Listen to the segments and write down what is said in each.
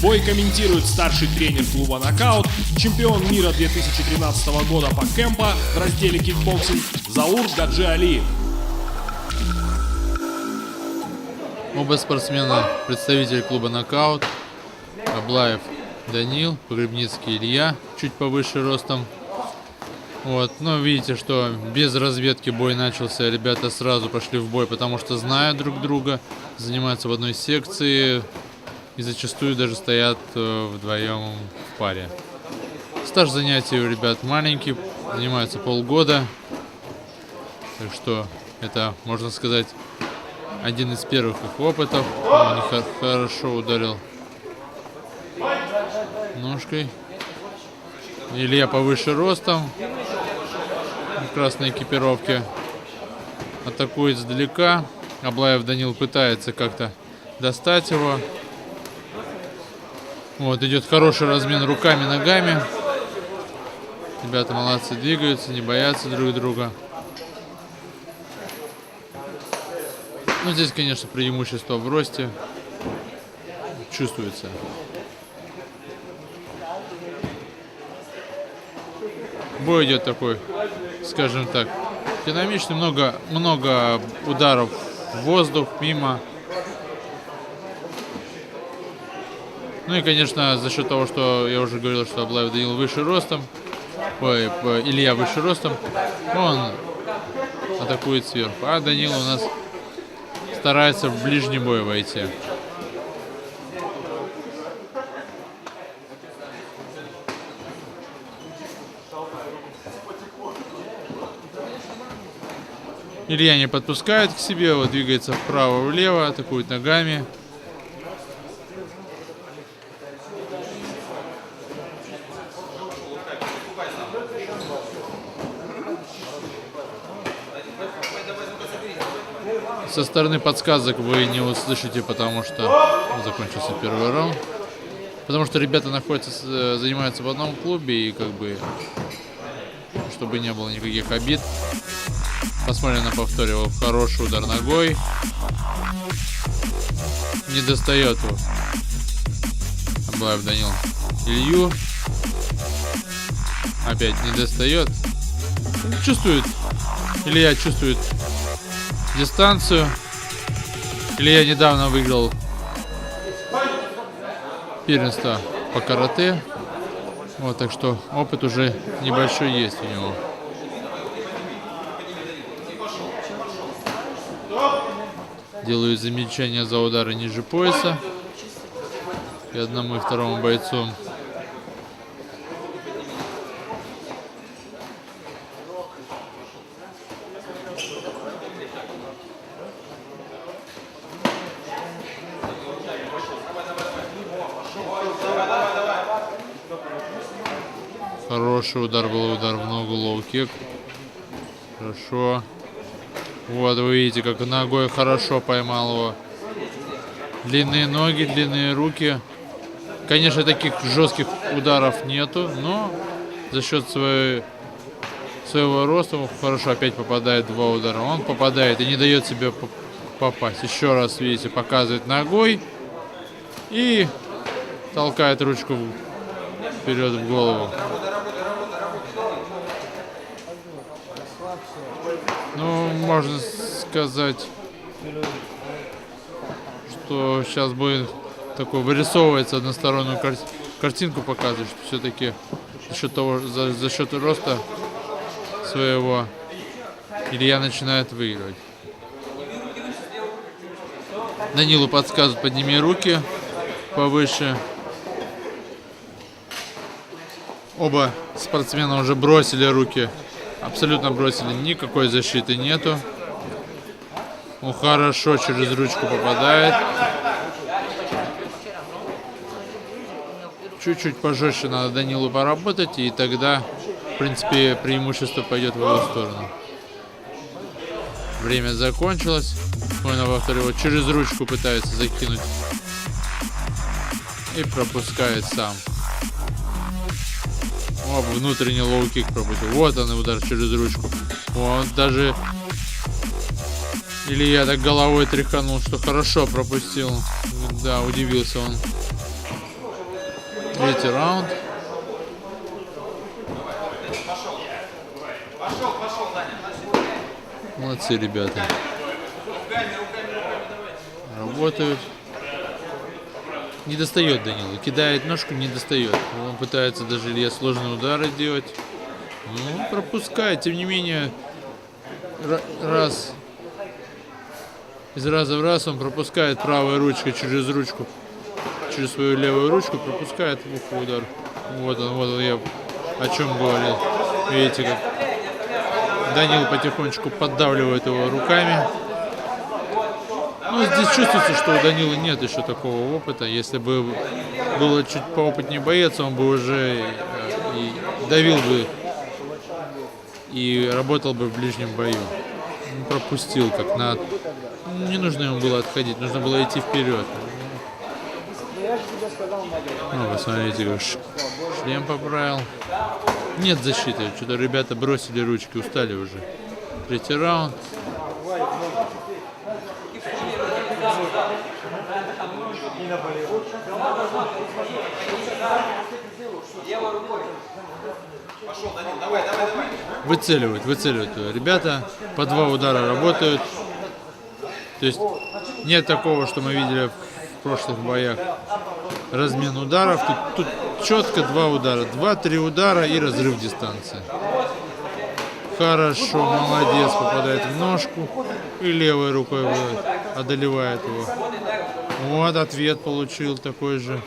Бой комментирует старший тренер клуба «Нокаут», чемпион мира 2013 года по кэмпо в разделе кикбоксинг Заур Гаджи Алиев. Оба спортсмена представители клуба «Нокаут». Аблаев Данил, Погребницкий Илья, чуть повыше ростом. Вот, но видите, что без разведки бой начался. Ребята сразу пошли в бой, потому что знают друг друга, занимаются в одной секции и зачастую даже стоят вдвоем в паре. Стаж занятий у ребят маленький, занимаются полгода. Так что это, можно сказать, один из первых их опытов. Он хорошо ударил ножкой. Илья повыше ростом, в красной экипировке, атакует сдалека. Аблаев Данил пытается как-то достать его. Вот, идет хороший размен руками, ногами. Ребята молодцы, двигаются, не боятся друг друга. Ну, здесь, конечно, преимущество в росте чувствуется. Бой идет такой, скажем так, динамичный, много ударов в воздух, мимо. Ну и, конечно, за счет того, что я уже говорил, что Аблаев Данил выше ростом, Илья выше ростом, он атакует сверху. А Данил у нас старается в ближний бой войти. Илья не подпускает к себе, вот двигается вправо-влево, атакует ногами. Со стороны подсказок вы не услышите, потому что закончился первый раунд. Потому что ребята занимаются в одном клубе, и как бы, чтобы не было никаких обид. Посмотрим на повторе. Хороший удар ногой. Не достает его Аблаев Данил Илью. Опять не достает. Чувствует. Илья чувствует дистанцию. Илья недавно выиграл первенство по карате. Вот, так что опыт уже небольшой есть у него. Делают замечания за удары ниже пояса и одному и второму бойцу. Хороший удар был, удар в ногу, лоу-кик. Хорошо. Вот вы видите, как ногой хорошо поймал его. Длинные ноги, длинные руки. Конечно, таких жестких ударов нету, но за счет своего роста он хорошо опять попадает в два удара. Он попадает и не дает себе попасть. Еще раз, видите, показывает ногой и толкает ручку вперед в голову. Ну, можно сказать, что сейчас будет такой, вырисовывается одностороннюю картинку, показывает, что все-таки за счет роста своего Илья начинает выигрывать. Данилу подсказывают: подними руки повыше. Оба спортсмена уже бросили руки. Абсолютно бросили, никакой защиты нету. Он хорошо через ручку попадает. Чуть-чуть пожестче надо Данилу поработать, и тогда, в принципе, преимущество пойдет в его сторону. Время закончилось. Он во второй через ручку пытается закинуть и пропускает сам. Оп, внутренний лоу-кик пропустил. Вот он, удар через ручку. Он даже Илья так головой тряханул, что хорошо пропустил. Да, удивился он. Третий раунд. Молодцы ребята. Работают. Не достает Данила. Кидает ножку, не достает. Он пытается даже Илья сложные удары делать. Ну, пропускает. Тем не менее, из раза в раз он пропускает правой ручкой через ручку. Через свою левую ручку пропускает в ухо удар. Вот он, я о чем говорил. Видите, как Данил потихонечку поддавливает его руками. Ну, здесь чувствуется, что у Данила нет еще такого опыта. Если бы было чуть поопытнее боец, он бы уже и давил бы и работал бы в ближнем бою. Он пропустил, как на... Не нужно ему было отходить, нужно было идти вперед. Ну, посмотрите, как шлем поправил. Нет защиты. Что-то ребята бросили ручки, устали уже. Третий раунд. Выцеливают. Ребята по 2 удара работают. То есть нет такого, что мы видели в прошлых боях. Размен ударов. Тут четко 2 удара. 2-3 удара и разрыв дистанции. Хорошо, молодец, попадает в ножку. И левой рукой одолевает его. Вот ответ получил такой же.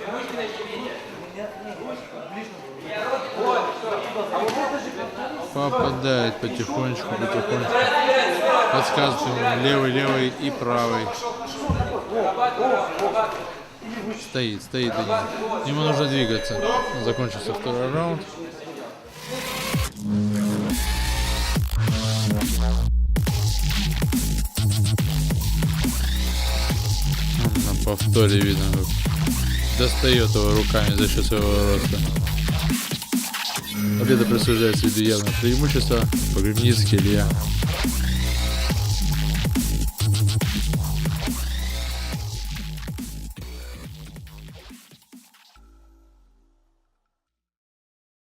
Попадает потихонечку. Подсказывает ему левый и правый. Стоит Данил. Ему нужно двигаться. Закончился второй раунд. На повторе видно, как достает его руками за счет своего роста. Победа присуждается виду явного преимущества. Погребницкий Илья.